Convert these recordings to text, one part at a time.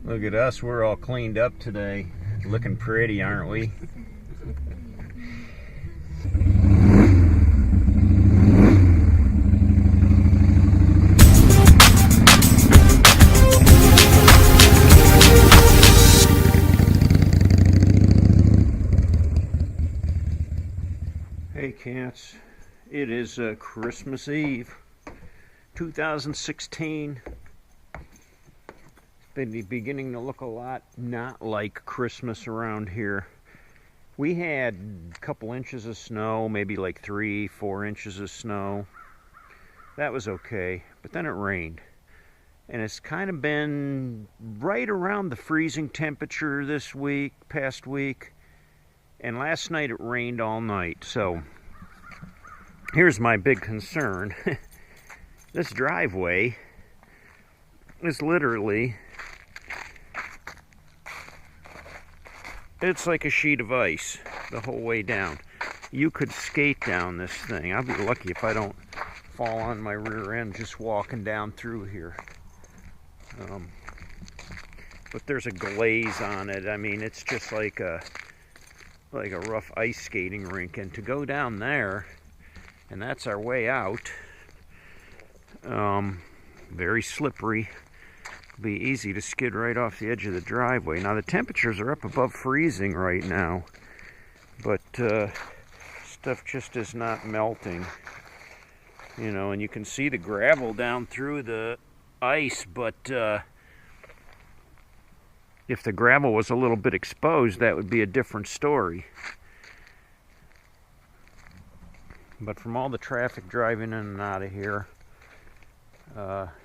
Look at us, we're all cleaned up today. Looking pretty, aren't we? Hey cats, it is Christmas Eve, 2016. Been beginning to look a lot not like Christmas around here. We had a couple inches of snow, maybe like 3-4 inches of snow. That was okay, but then it rained. And it's kind of been right around the freezing temperature this week, past week. And last night it rained all night. So here's my big concern. This driveway is literally, it's like a sheet of ice the whole way down. You could skate down this thing. I'll be lucky if I don't fall on my rear end just walking down through here. But there's a glaze on it. I mean, it's just like a rough ice skating rink. And to go down there, and that's our way out, very slippery. Be easy to skid right off the edge of the driveway. Now the temperatures are up above freezing right now, but stuff just is not melting, you know, and you can see the gravel down through the ice, but if the gravel was a little bit exposed, that would be a different story. But from all the traffic driving in and out of here,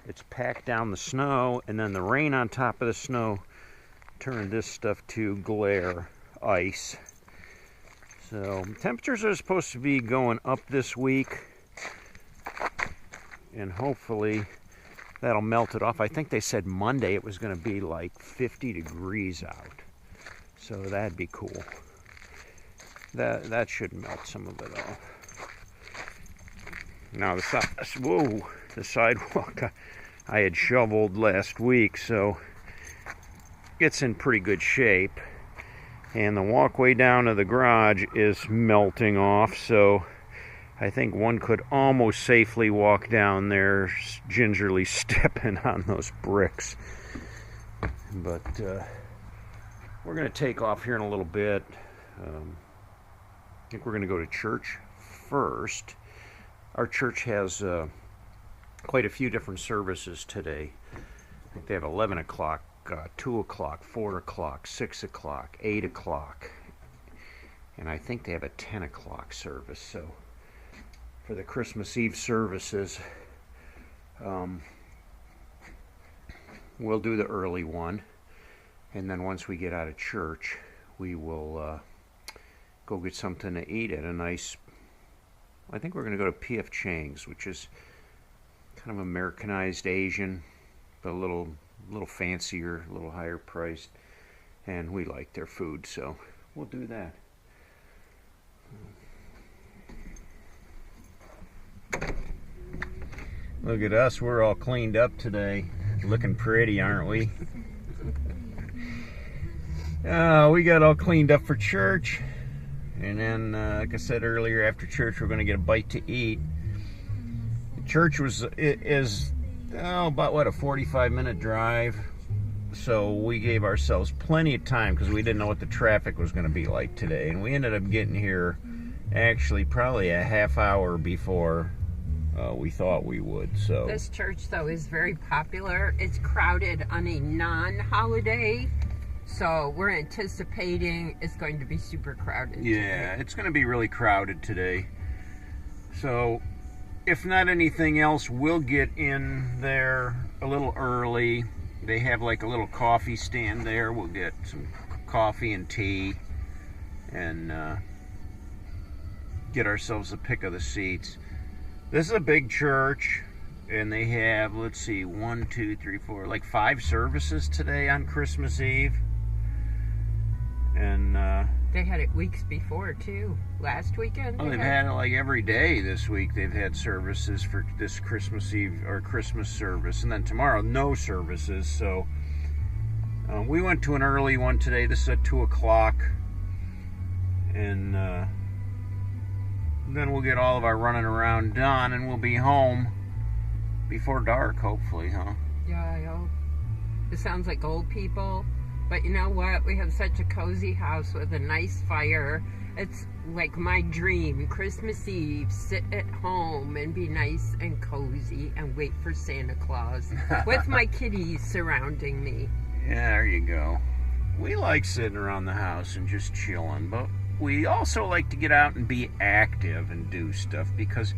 it's packed down the snow, and then the rain on top of the snow turned this stuff to glare ice. So temperatures are supposed to be going up this week, and hopefully that'll melt it off. I think they said Monday it was going to be like 50 degrees out, so that'd be cool. That should melt some of it off. Now the sidewalk I had shoveled last week, so it's in pretty good shape. And the walkway down to the garage is melting off, so I think one could almost safely walk down there gingerly stepping on those bricks. But we're going to take off here in a little bit. I think we're going to go to church first. Our church has quite a few different services today. I think they have 11 o'clock, 2 o'clock, 4 o'clock, 6 o'clock, 8 o'clock, and I think they have a 10 o'clock service. So for the Christmas Eve services, we'll do the early one, and then once we get out of church, we will go get something to eat at a nice, I think we're going to go to P.F. Chang's, which is kind of Americanized Asian, but a little fancier, a little higher priced, and we like their food, so we'll do that. Look at us, we're all cleaned up today. Looking pretty, aren't we? We got all cleaned up for church. And then, like I said earlier, after church, we're going to get a bite to eat. Church is about, what, a 45-minute drive. So we gave ourselves plenty of time because we didn't know what the traffic was going to be like today. And we ended up getting here actually probably a half hour before we thought we would. So this church, though, is very popular. It's crowded on a non-holiday. So we're anticipating it's going to be super crowded. Yeah, it's going to be really crowded today. So if not anything else, we'll get in there a little early. They have like a little coffee stand there. We'll get some coffee and tea and get ourselves a pick of the seats. This is a big church, and they have, let's see, 1, 2, 3, 4, like 5 services today on Christmas Eve. And they had it weeks before too. Last weekend. Oh, they've had it like every day this week. They've had services for this Christmas Eve or Christmas service, and then tomorrow no services. So We went to an early one today. This is at 2 o'clock. And then we'll get all of our running around done and we'll be home before dark, hopefully, huh? Yeah, I hope. It sounds like old people, but you know what? We have such a cozy house with a nice fire. It's like my dream. Christmas Eve, sit at home and be nice and cozy and wait for Santa Claus with my kitties surrounding me. Yeah, there you go. We like sitting around the house and just chilling, but we also like to get out and be active and do stuff because,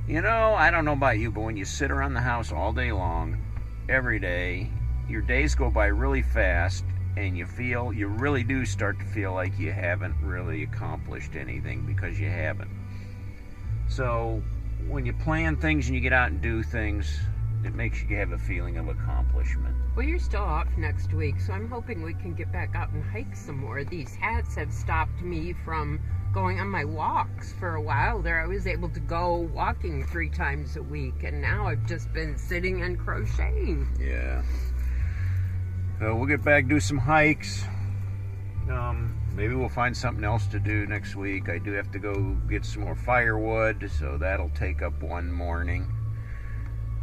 you know, I don't know about you, but when you sit around the house all day long, every day, your days go by really fast and you really do start to feel like you haven't really accomplished anything because you haven't. So when you plan things and you get out and do things, it makes you have a feeling of accomplishment. Well, you're still off next week, so I'm hoping we can get back out and hike some more. These hats have stopped me from going on my walks. For a while there, I was able to go walking 3 times a week, and now I've just been sitting and crocheting. Yeah. We'll get back, do some hikes. Maybe we'll find something else to do next week. I do have to go get some more firewood, so that'll take up one morning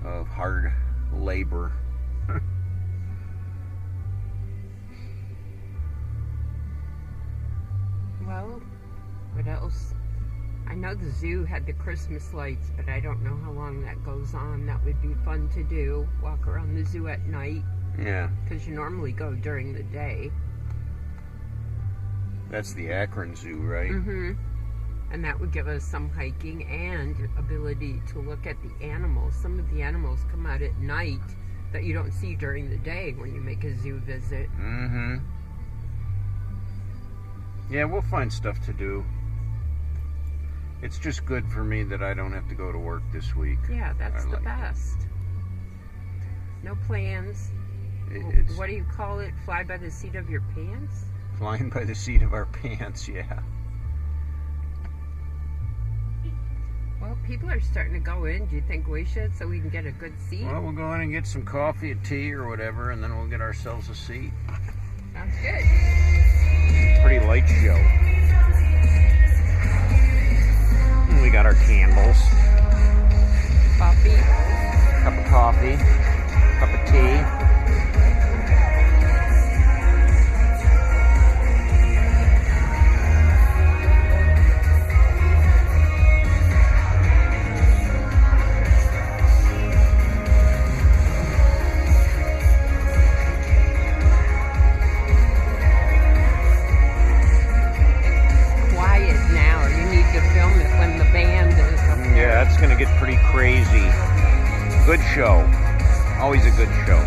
of hard labor. Well, what else? I know the zoo had the Christmas lights, but I don't know how long that goes on. That would be fun to do. Walk around the zoo at night. Yeah. Because you normally go during the day. That's the Akron Zoo, right? Mm-hmm. And that would give us some hiking and ability to look at the animals. Some of the animals come out at night that you don't see during the day when you make a zoo visit. Mm-hmm. Yeah, we'll find stuff to do. It's just good for me that I don't have to go to work this week. Yeah, that's the best. No plans. What do you call it? Fly by the seat of your pants? Flying by the seat of our pants, yeah. Well, people are starting to go in. Do you think we should so we can get a good seat? Well, we'll go in and get some coffee or tea or whatever, and then we'll get ourselves a seat. Sounds good. Pretty light show. And we got our candles. Coffee. Cup of coffee. Cup of tea. It's going to get pretty crazy. Good show. Always a good show.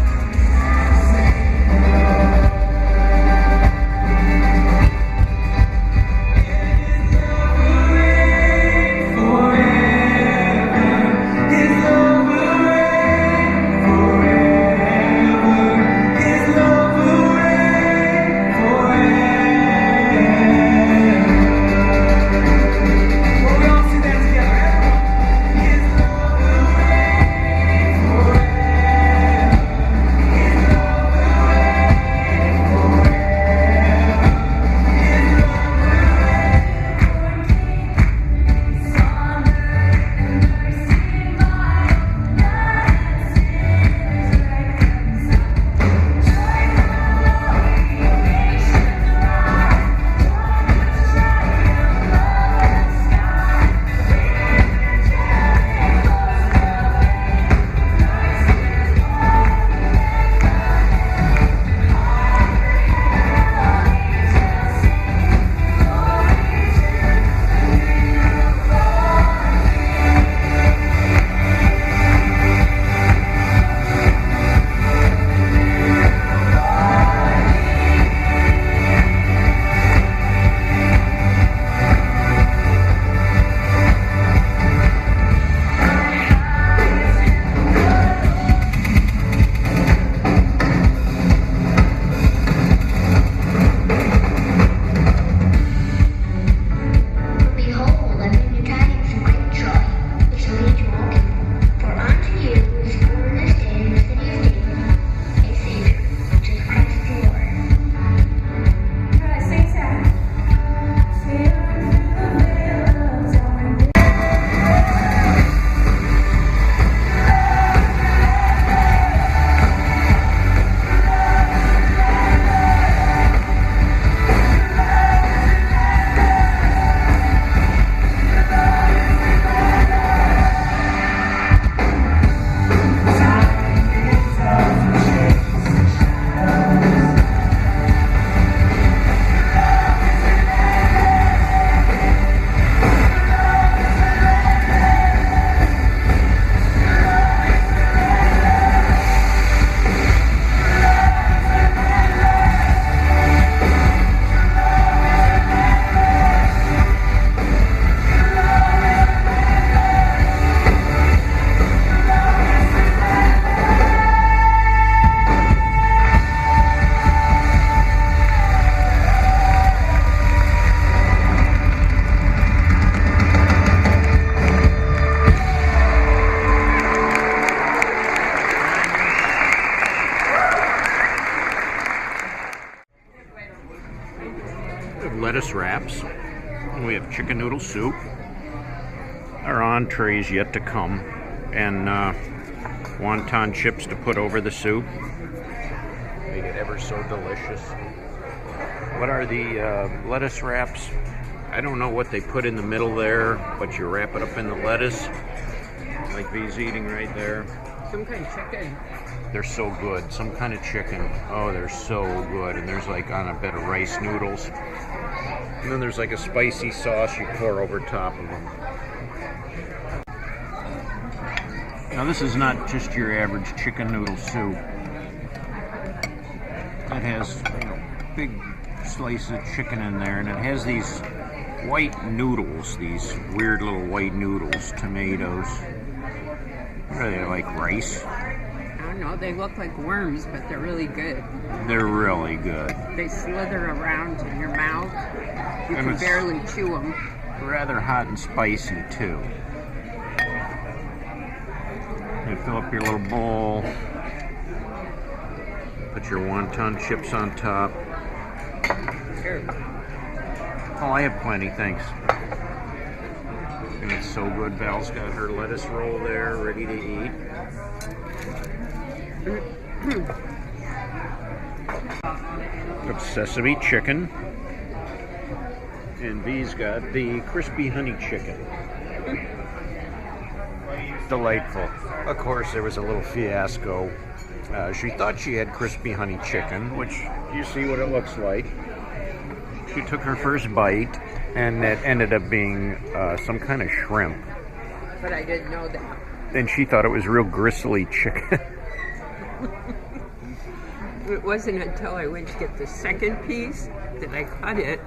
lettuce wraps. We have chicken noodle soup. Our entrees yet to come. And wonton chips to put over the soup. Make it ever so delicious. What are the lettuce wraps? I don't know what they put in the middle there, but you wrap it up in the lettuce. Like Vee's eating right there. Some kind of chicken. They're so good. Some kind of chicken. Oh, they're so good. And there's like on a bed of rice noodles. And then there's like a spicy sauce you pour over top of them. Now this is not just your average chicken noodle soup. It has, big slices of chicken in there, and it has these white noodles, these weird little white noodles, tomatoes. What are they, like rice? I don't know, they look like worms, but they're really good. They're really good. They slither around in your mouth. You can barely chew them. Rather hot and spicy too. You fill up your little bowl. Put your wonton chips on top. Sure. Oh, I have plenty, thanks. And it's so good. Val's got her lettuce roll there, ready to eat. Got sesame chicken. And Vee's got the crispy honey chicken. Delightful. Of course, there was a little fiasco. She thought she had crispy honey chicken, which you see what it looks like. She took her first bite, and it ended up being some kind of shrimp. But I didn't know that. And she thought it was real gristly chicken. It wasn't until I went to get the second piece that I cut it.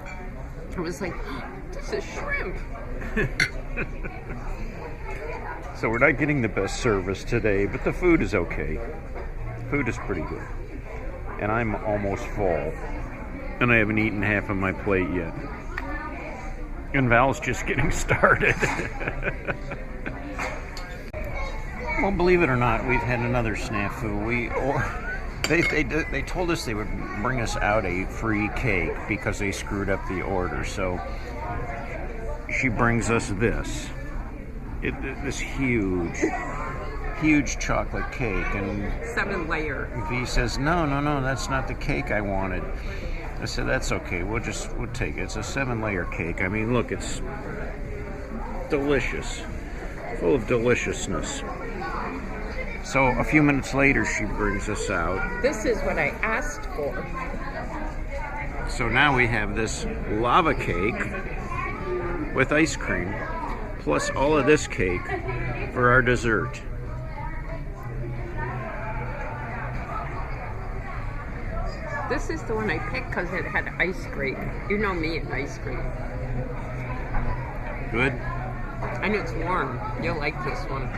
I was like, oh, this is shrimp. So we're not getting the best service today, but the food is okay. Food is pretty good. And I'm almost full. And I haven't eaten half of my plate yet. And Val's just getting started. Well, believe it or not, we've had another snafu. They told us they would bring us out a free cake because they screwed up the order. So she brings us this. This huge chocolate cake, and 7-layer. Vee says, no, that's not the cake I wanted. I said, that's okay, we'll take it. It's a 7-layer cake. I mean, look, it's delicious, full of deliciousness. So a few minutes later, she brings us out. This is what I asked for. So now we have this lava cake with ice cream, plus all of this cake for our dessert. This is the one I picked because it had ice cream. You know me and ice cream. Good? And it's warm. You'll like this one.